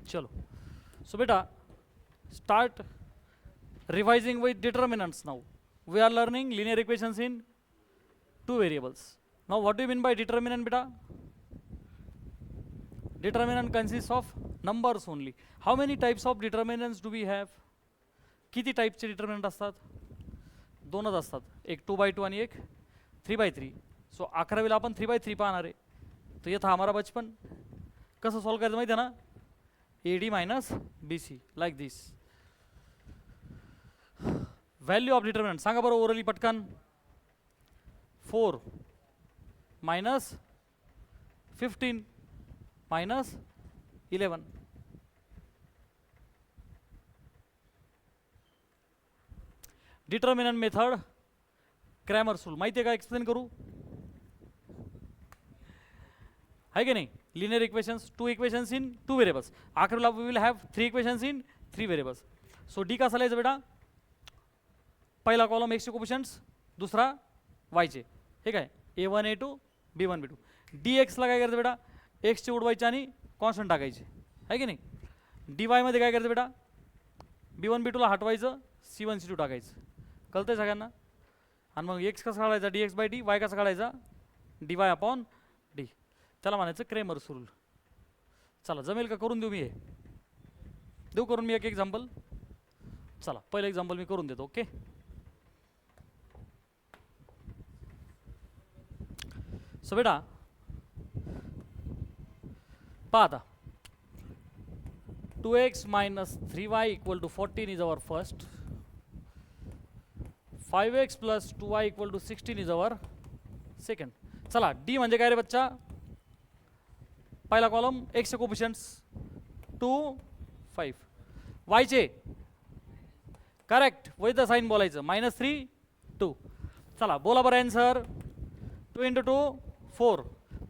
चलो, so beta, start revising with determinants now. We are learning linear equations in two variables. Now what do you mean by determinant beta? Determinant consists of numbers only. How many types of determinants do we have? किती टाईपचे determinant असतात? दोनच असतात, एक 2/2 आणि एक 3/3. So 11वीला आपण 3/3 पाहणार आहे. तो ये था हमारा बचपन. कसं सॉल्व करायचं माहिती आहे ना? AD minus BC like this. Value of determinant सांगा बरं ओरली पटकन. 4 minus 15 minus 11. Determinant method, Cramer's rule माहिती आहे का? एक्सप्लेन करू है की नाही? Linear equations, 2 equations in 2 variables. आखरीला we will have 3 equations in 3 variables. So D कसा लिहायचं बेटा? पहिला कॉलम एक्सचे कोफिशियंट्स, दुसरा वायचे. हे काय? A1 A2 B1 B2. DX ला काय करायचं बेटा? एक्सचे उडवायचे आणि कॉन्स्टंट टाकायचे आहे की नाही? DY मध्ये काय करायचं बेटा? B1 B2 ला हटवायचं, C1 C2 टाकायचं. कळतंय सगळ्यांना? आणि मग एक्स कसा काढायचा? dx/d. वाय कसा काढायचा? dy/d. त्याला म्हणायचं क्रेमर्स रूल. चला जमेल का? करून देऊ मी हे? देऊ करून मी एक एक्झाम्पल? चला पहिलं एक्झाम्पल मी करून देतो. ओके, सो बेटा पहा आता. 2x minus 3y equal to 14 is our first. 5x plus 2y equal to 16 is our second. चला D म्हणजे काय रे बच्चा? पहिला कॉलम x चे कोफिशियंट्स 2 5. y चे करेक्ट विथ द साइन बोलायचं -3 2. चला बोला बरं आन्सर. 2 × 2 4.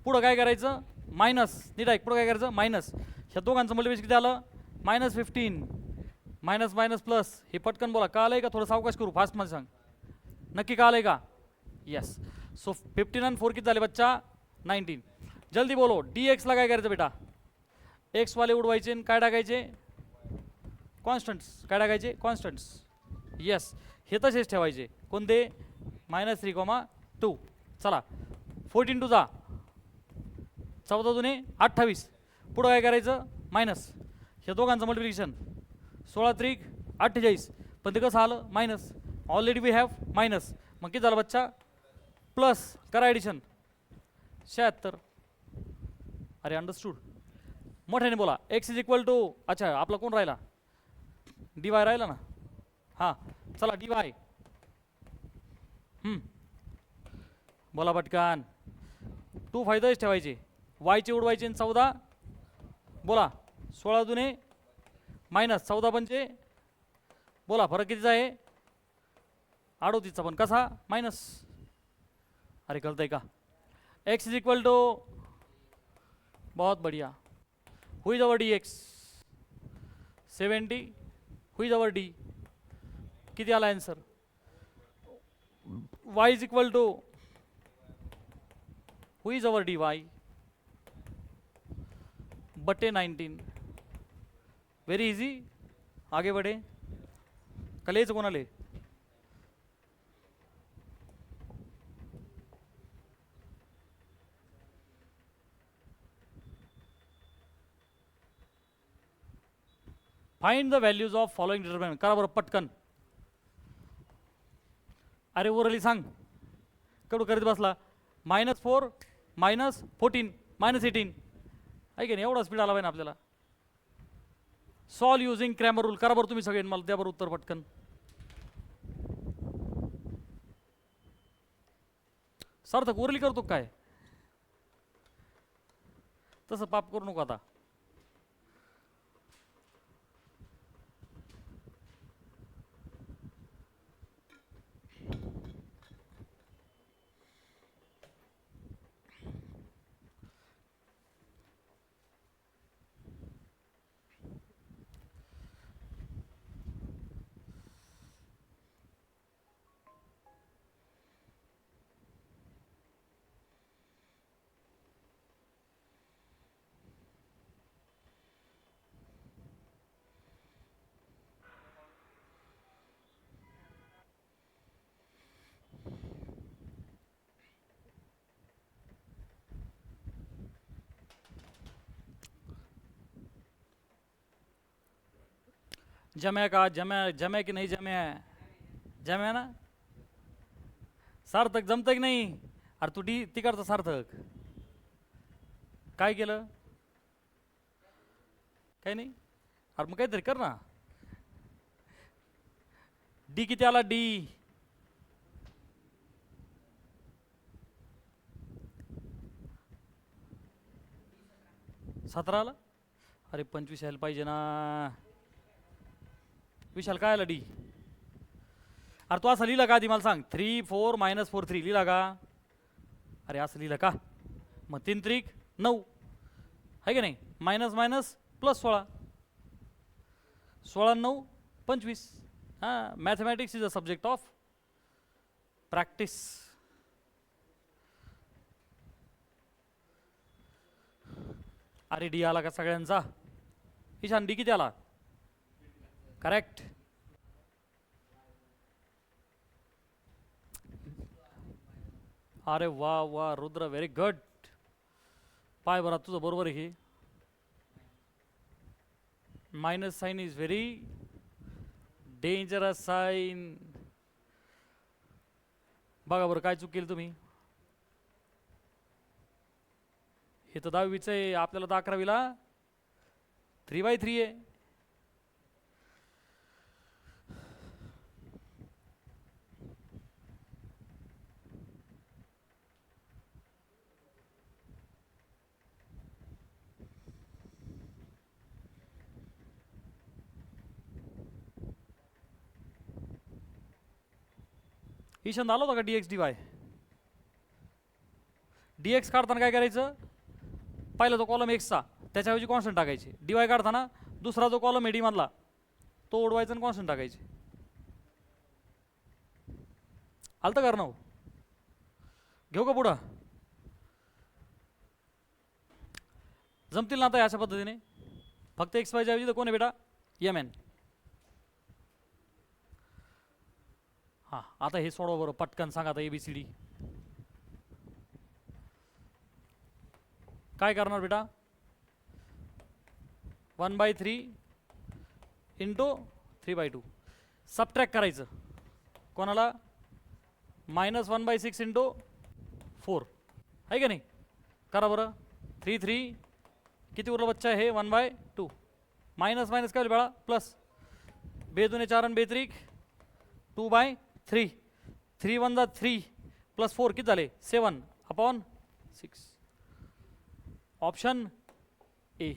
पुढं काय करायचं? मायनस. नीट ऐक, पुढं काय करायचं? मायनस. ह्या दोघांचं मल्टिप्लिकेशन किती आलं? -15 मायनस मायनस प्लस. हे पटकन बोला, का आलंय का? थोडं सावकाश करू, फास्ट मध्ये सांग. नक्की का आलंय का? यस. सो 15 आणि 4 किती झाले बच्चा? 19. जल्दी बोलो. DX ला काय करायचं बेटा? एक्स वाले उडवायचे आणि काय टाकायचे? कॉन्स्टंट्स. काय टाकायचे? कॉन्स्टंट्स. यस, हे तसेच ठेवायचे. कोणते? -3, 2. चला 14 2 जा 14 2 28. पुढं काय करायचं? मायनस. हे दोघांचं मल्टिप्लिकेशन 16 3 48. पण ते कसं आलं? Minus. Already we have minus. मग किती झालं बच्चा? प्लस. करा ॲडिशन 76. अरे अंडरस्टूड? मोठ्याने बोला. x इज इक्वल टू, अच्छा आपला कोण राहिला? dy राहिला ना? हां चला dy. बोला पटकन. 2 फायदेच ठेवायचे. y चे उडवायचे 14. बोला 16 2 मायनस 14 पंचे. बोला फरक कितीचा आहे? 38चा. पण कसा? मायनस. अरे कळतंय का? x इज इक्वल टू, बहुत बढ़िया. Who is our dx? 70. Who is our d? किती आला answer? y is equal to, who is our dy? बटे 19. Very easy. आगे बढ़े. कलेज कोणाले? Find the values of following determinant. करा बरं पटकन. अरे ओरली सांग. कडू करीत बसला. -4 -14 -18 आहे की नाही? एवढा स्पीड आला पाहिजे आपल्याला. Solve using Cramer rule. करा बरं तुम्ही सगळे, मला द्या बरं उत्तर पटकन. सार्थक ओरली करतो काय? तसं पाप करू नको आता. जम्या का जम्या जम्या की नाही जम्या जम्या ना सार्थक जमतं की नाही अरे तू तिकडचा सार्थक काय केलं काही नाही अरे मग काहीतरी कर ना डी किती आला डी सतरा आला अरे 25 यायला पाहिजे ना विशाल काय आला डी अरे तू असं लिहिलं का आधी मला सांग 3 4 -4 3 लिहिला का अरे असं लिहिलं का मग 3 त्रिक 9 आहे की नाही मायनस मायनस प्लस 16 16 9 25 हां mathematics is a subject of practice अरे डी आला का सगळ्यांचा ईशान डी किती आला करेक्ट अरे वा वा रुद्र व्हेरी गुड पाय बरा तुझं बरोबर आहे minus sign is very dangerous sign बघा बरं काय चूक केली तुम्ही हे तर 10वीचं आहे आपल्याला तर 11वीला 3/3 आहे ईशान आलो होता का डीएक्स डी वाय डीएक्स काढताना काय करायचं पहिला जो कॉलम एक्सचा त्याच्याऐवजी कॉन्स्टंट टाकायचे डी वाय काढताना दुसरा जो कॉलम आहे डी मधला तो ओढवायचा आणि कॉन्स्टंट टाकायचे आलतं कर ना घेऊ का पुढं जमतील ना आता अशा पद्धतीने फक्त एक्स वायच्या ऐवजी तर कोण आहे बेटा एम एन हां आता हे सोडवा बरं पटकन सांगा आता ABCD काय करणार बेटा 1/3 इंटू 3/2 सबट्रॅक्ट करायचं कोणाला -1/6 इंटू 4 आहे का नाही करा बरं 3 3 किती उरलं बच्चा हे 1/2 मायनस मायनस काय होईल बेळा प्लस 2 दूने 4 आणि 2 त्रिक 2/3 3 1 3 प्लस 4 किती झाले 7/6 ऑप्शन ए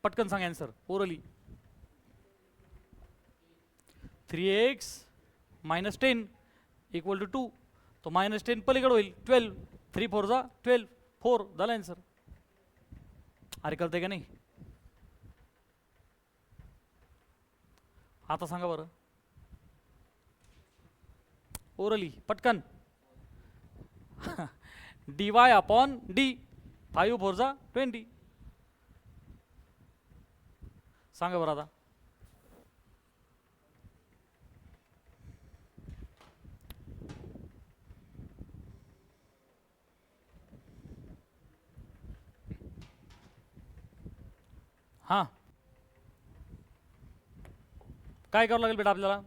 पटकन सांग आन्सर ओरली 3x - 10 = 2 तो -10 पलीकडे होईल 12 3 4 जा 12 4 झाला आन्सर अरे कळतंय का नाही आता सांगा बरं ओरली पटकन dy/d 5 4 जा 20 सांगा बरं आता हां काय करावं लागेल बेटा आपल्याला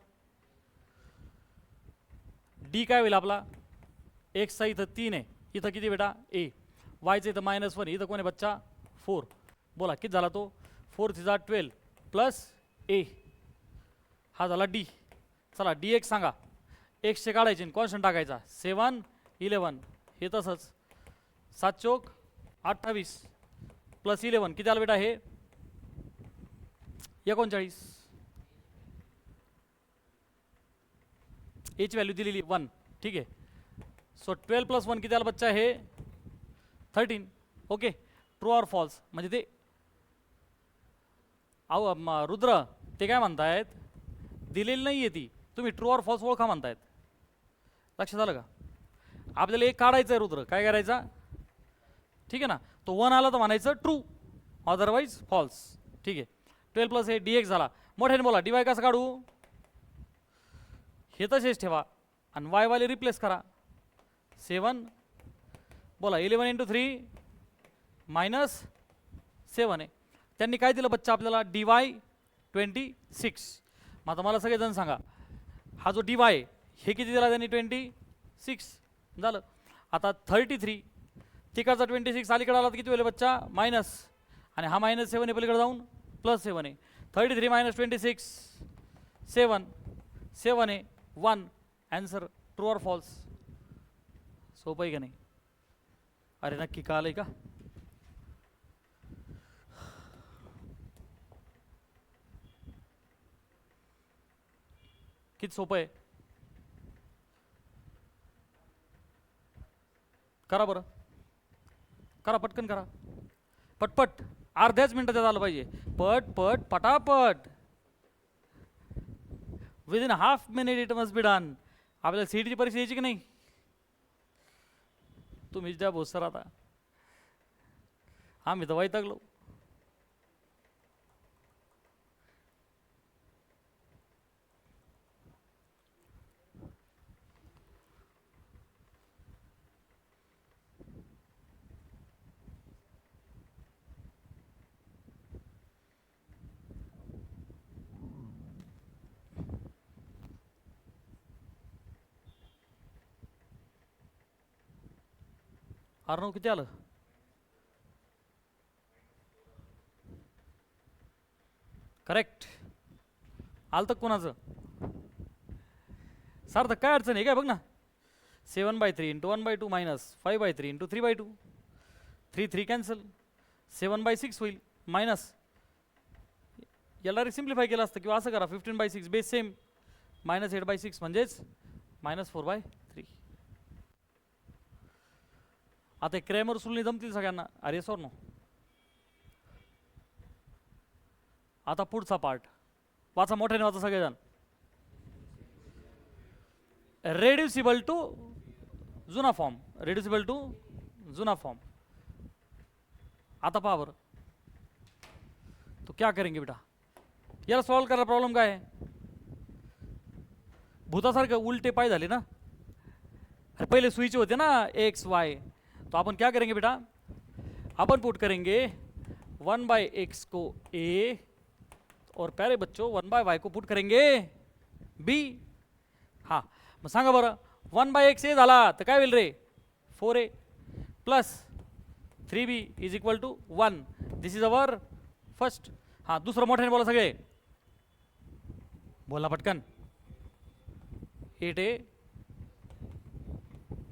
डी काय होईल आपला एक्सचा इथं 3 आहे इथं किती बेटा ए वायचं इथं -1 इथं कोण आहे बच्चा 4 बोला किती झाला तो 4 3 जा 12 प्लस ए हा झाला डी चला डी एक्स सांगा एक्सचे काढायचे कॉन्स्टंट टाकायचा 7 11 हे तसंच 7 चौक 28 प्लस 11 किती आलं बेटा हे 39 एच व्हॅल्यू दिलेली 1 ठीक आहे सो 12 + 1 किती आलं बच्चा हे 13 ओके ट्रू ऑर फॉल्स म्हणजे ते अहो रुद्र ते काय म्हणतायत दिलेली नाही आहे ती तुम्ही ट्रू ऑर फॉल्स ओळखा म्हणतायत लक्षात आलं का आपल्याला एक काढायचं आहे रुद्र काय करायचा ठीक आहे ना तो 1 आला तर म्हणायचं ट्रू अदरवाईज फॉल्स ठीक आहे 12 + हे dx झाला मोठ्याने बोला dy कसं काढू हे तसेच ठेवा आणि y वाले रिप्लेस करा 7 बोला 11 × 3 - 7 आहे. त्यांनी काय दिलं बच्चा आपल्याला dy 26. मग आता मला सगळेजण सांगा हा जो dy हे किती दिला त्यांनी 26 झालं. आता 33 तिकडचा 26 अलीकडे आला तर किती होईल बच्चा मायनस, आणि हा -7 आहे पलीकडे जाऊन +7 आहे. 33 - 26 7 7 आहे 1. Answer true or false? सोपं आहे का नाही? अरे नक्की कळालंय का? किती सोपं आहे? करा बरं, करा पटकन करा, पटपट, अर्ध्याच मिनिटात आलं पाहिजे. पट पट पटापट, within half minute it must be done. आपल्याला सीईटीची परीक्षा द्यायची की नाही? तुम्हीच द्या भाऊ सर, आता आम्ही तर वैतागलो. अर्णव किती आलं? करेक्ट. आलं तर कोणाचं? सार्थक काय अडचण आहे काय बघ ना. 7/3 × 1/2 -5/3 × 3/2. 3 3 कॅन्सल. 7/6 होईल मायनस. याला सिम्प्लिफाय केलं असतं किंवा असं करा 15/6 बेस सेम -8/6 म्हणजेच -4/3. आता क्रॅमर सुलनी जमतील सगळ्यांना? अरे सर नो. आता पुढचा पार्ट वाचा, मोठ्याने वाचा सगळेजण. रेड्युसिबल टू जुना फॉर्म, रेड्युसिबल टू जुना फॉर्म. आता पहा बरं, तो क्या करेंगे बेटा? याला सॉल्व करायला प्रॉब्लेम काय आहे? भूतासारखे उलटे पाय झाले ना. पहले स्विच होते ना एक्स वाई, तो अपन क्या करेंगे बेटा? अपन पुट करेंगे 1/x को a और प्यारे बच्चों 1/y को पुट करेंगे b. हाँ मग सांगा बरं 1/x a झाला तर काय होईल रे? 4a plus 3b is equal to 1. This is our first. हाँ दुसरं मोठ्याने बोला सगळे, बोला पटकन. 8a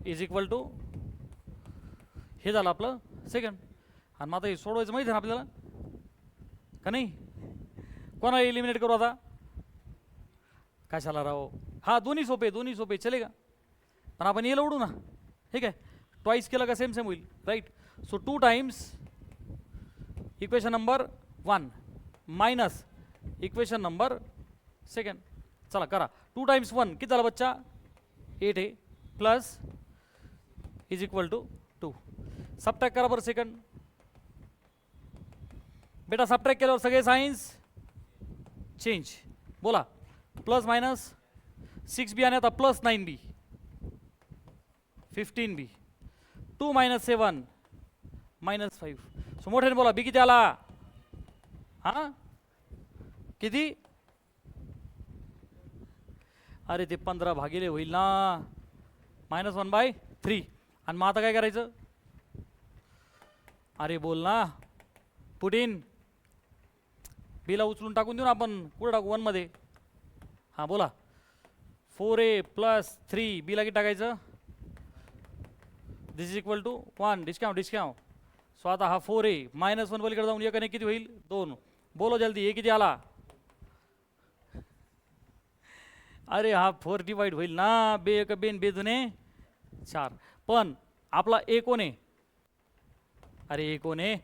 इज इक्वल टू हे झालं आपलं सेकंड. आणि मग आता हे सोडवायचं माहिती आहे ना आपल्याला का नाही? कोणाला एलिमिनेट करू आता? कशाला राहो? हा दोन्ही सोपे चलेगा. पण आपण येला उडू ना, ठीक आहे. ट्वाइस केलं का सेम होईल, right. So 2 times equation number 1 minus equation number 2. चला करा. 2 टाइम्स 1 किती झालं बच्चा? 8 आहे plus is equal to 2. Subtract करा बरं सेकंड. बेटा सबट्रॅक्ट केल्यावर सगळे सायन्स चेंज. बोला प्लस मायनस 6b आणि आता प्लस 9b 15b. 2 - 7 -5. सो मोठ्याने बोला बी किती आला? हा किती? अरे ते 15 भागिले होईल ना, -1/3. आणि मग आता काय करायचं? अरे बोल ना, पुट इन. बीला उचलून टाकून देऊ ना आपण, कुठं टाकू? 1 मध्ये. हां बोला. 4a प्लस 3 बीला किती टाकायचं? This is equal to 1. Discount. So आता हा 4a -1 पलीकडे जाऊन एकाने किती होईल? 2. बोलो जल्दी, हे किती आला? अरे हा 4 डिवाइड होईल ना, बे एक बेन बेजुने 4. पण आपला a कोण आहे? अरे a कोण आहे?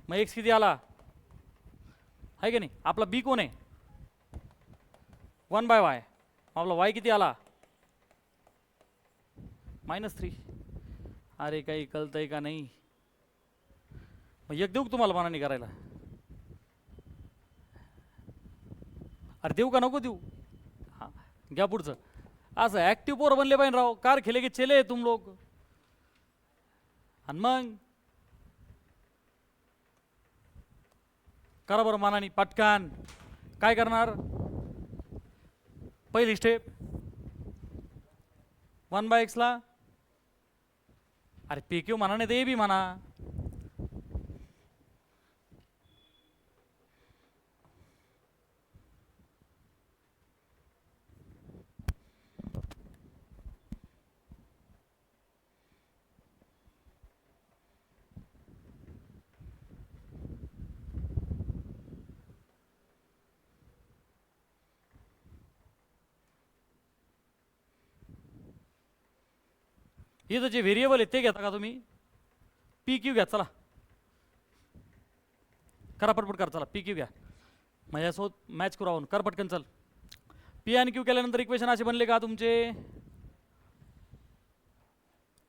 मग x किती आला आहे की नाही? आपला b कोण आहे? 1/y. आपला y किती आला? -3. अरे काही कळतंय का नाही? मग एक देऊ तुम्हाला मनाने करायला? अरे देऊ का नको देऊ? हां घ्या पुढचं. असं ॲक्टिव्ह पोरं बनले पाहिजे राव. कार खेले की चले तुम लोग. आणि मग करा बरं मानानी पटकन. काय करणार? पहिली स्टेप 1/x ला, अरे पी क्यू म्हणा नाही ते बी म्हणा. इथं जे व्हेरिएबल आहे ते घेता का तुम्ही? पी क्यू घ्या. चला करा पटपट करा. चला पी क्यू घ्या. माझ्यासोबत मॅच करू आपण. कर पटकन. चल पी आणि क्यू केल्यानंतर इक्वेशन असे बनले का तुमचे?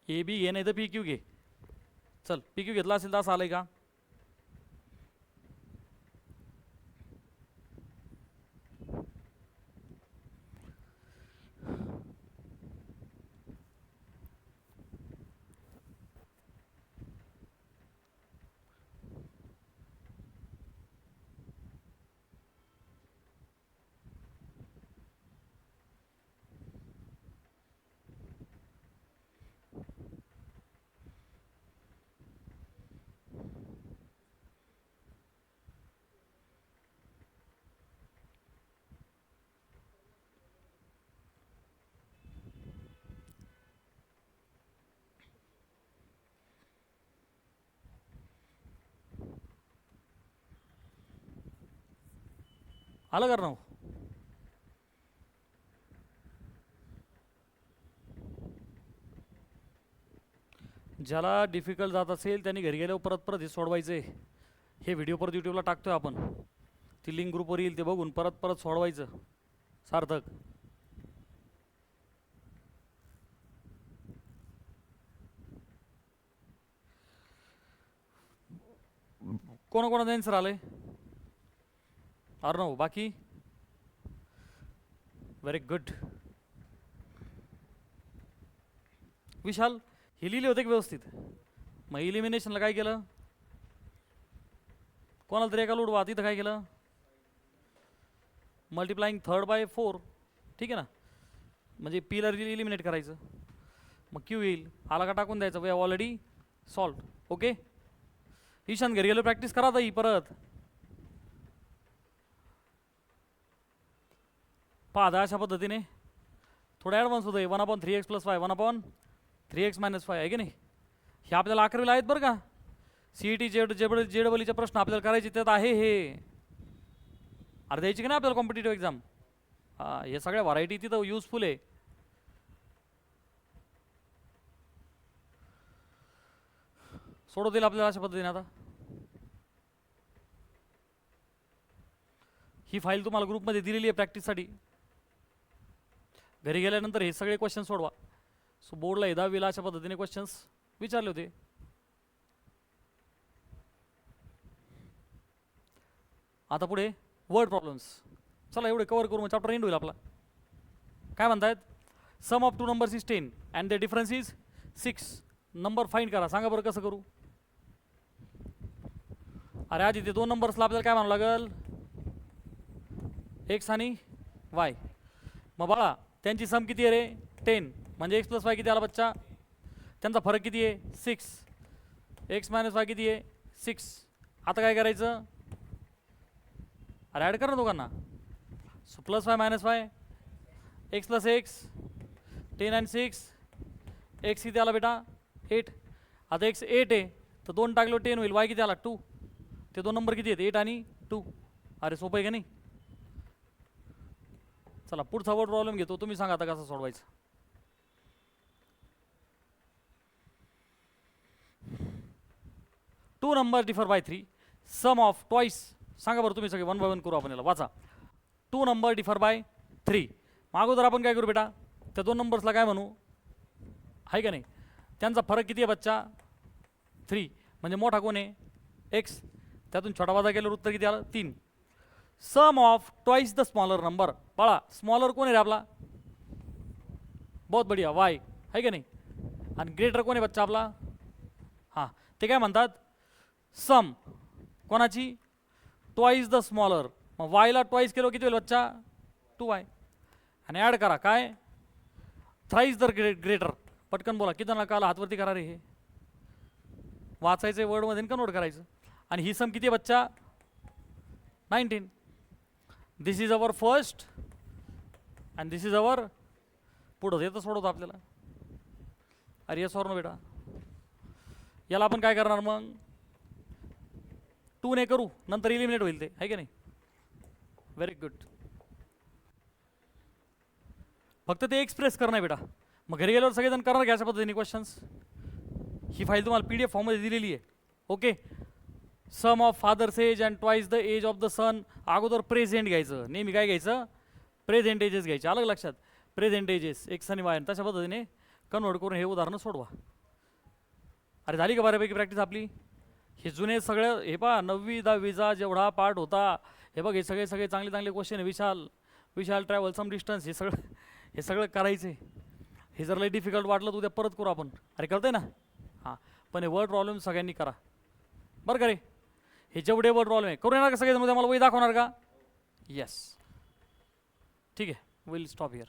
ए बी घे नाही तर पी क्यू घे. चल पी क्यू घेतला असेल तर असं आलंय का? आलं कर ना. ज्याला डिफिकल्ट जात असेल त्यांनी घरी गेल्यावर परत परत हे सोडवायचे. हे व्हिडिओ परत यूट्यूबला टाकतोय आपण. ती लिंक ग्रुपवर येईल ते बघून परत परत सोडवायचं. सार्थक कोणाकोणाचं आन्सर आलंय? अर्णव बाकी व्हेरी गुड. विशाल हे लिहिले होते की व्यवस्थित? मग इलिमिनेशनला काय केलं? कोणाला तरी एका उडवा. तिथं काय केलं? मल्टिप्लाइंग 3/4. ठीक आहे ना. म्हणजे पीला इलिमिनेट करायचं. मग क्यू येईल. आला का टाकून द्यायचं. We have already solve. Okay Ishaan घरी गेलो प्रॅक्टिस करा ताई परत. पहा अशा पद्धतीने थोडं ॲडव्हान्स होतं. 1/3x + 5 1/3x - 5 आहे की नाही? हे आपल्याला 11वीला आहेत बरं का. CET JEE प्रश्न आपल्याला करायचे त्यात आहे हे. अरे द्यायची की नाही आपल्याला कॉम्पिटिटिव्ह एक्झाम. हां हे सगळ्या व्हरायटी तिथं युजफुल आहे. सोडवतील आपल्याला अशा पद्धतीने. आता ही फाईल तुम्हाला ग्रुपमध्ये दिलेली आहे प्रॅक्टिससाठी. घरी गेल्यानंतर हे सगळे क्वेश्चन सोडवा. सो बोर्डला 10वीला अशा पद्धतीने क्वेश्चन्स विचारले होते. आता पुढे वर्ड प्रॉब्लेम्स. चला एवढे कवर करू मग चॅप्टर एंड होईल आपला. काय म्हणतायत? Sum of 2 numbers is 10 and the difference is 6. Number find करा. सांगा बरं कसं करू? अरे आधी ते 2 नंबर्सला आपल्याला काय म्हणावं लागेल? एक्स आणि वाय. मग बाळा त्यांची सम किती आहे रे? 10. म्हणजे x + y किती आला बच्चा? त्यांचा फरक किती आहे? 6. x - y किती आहे? 6. आता काय करायचं? अरे ॲड कर ना दोघांना. So +y - y x + x 10 आणि 6 x किती आला बेटा? 8. आता x 8 आहे तर 2 टाकलो 10 होईल. y किती आला? 2. ते 2 नंबर किती आहेत? 8 आणि 2. अरे सोपं आहे का नाही? चला पुढचा वर्ड प्रॉब्लेम घेतो. तुम्ही सांगा आता कसं सोडवायचं. Two number differ by 3. Sum of twice. सांगा बरं तुम्ही सगळे 1 बाय 1 करू आपण याला. वाचा. 2 नंबर डिफर बाय 3. मग अगोदर आपण काय करू बेटा? त्या 2 नंबर्सला काय म्हणू? आहे का नाही? त्यांचा फरक किती आहे बच्चा? 3. म्हणजे मोठा कोण आहे? x. त्यातून छोटा वजा केल्यावर उत्तर किती आलं? 3. Sum of twice the smaller number. बाळा स्मॉलर कोण आहे रे आपला? बहुत बढिया y. आहे का नाही? आणि ग्रेटर कोण आहे बच्चा आपला? हां ते काय म्हणतात? सम कोणाची? ट्वाईस द स्मॉलर, मग वायला ट्वाईस केलो किती होईल बच्चा 2y, आणि ॲड करा काय थ्राईस द ग्रेटर. पटकन बोला किती नका हातवरती करा रे, हे वाचायचं वर्डमध्ये कन्वर्ट करायचं. आणि ही सम किती आहे बच्चा 19. This is our first and this is our पुढं येतं सोडवतो आपल्याला. अरे येस नो बेटा. याला आपण काय करणार मग 2 ने करू, नंतर इलिमिनेट होईल ते, आहे की नाही. Very good. फक्त ते एक्सप्रेस करणं आहे बेटा. मग घरी गेल्यावर सगळेजण करणार घ्या अशा पद्धतीने क्वेश्चन्स. ही फाईल तुम्हाला PDF फॉर्ममध्ये दिलेली आहे. Okay. Sum of father's age and twice the age of the son. अगोदर प्रेझेंट घ्यायचं, नेहमी काय घ्यायचं प्रेझेंट एजेस घ्यायचे, अलग लक्षात. प्रेझेंट एजेस एक्स आणि वाय, तशा पद्धतीने कन्वर्ट करून हे उदाहरणं सोडवा. अरे झाली का बऱ्यापैकी प्रॅक्टिस आपली. हे जुने सगळं हे पहा 9वी 10वीचा जेवढा पार्ट होता हे बघ, हे सगळे चांगले चांगले क्वेश्चन. विशाल ट्रॅव्हल सम डिस्टन्स, हे सगळं करायचे. हे जर लई डिफिकल्ट वाटलं तर उद्या परत करू आपण. अरे कळतंय ना. हां, पण हे वर्ड प्रॉब्लेम सगळ्यांनी करा बरं का रे. हे जेवढे वर्ड प्रॉब्लेम आहे करू येणार का सगळेजण, उद्या मला वही दाखवणार का. येस ठीक आहे. Will stop here.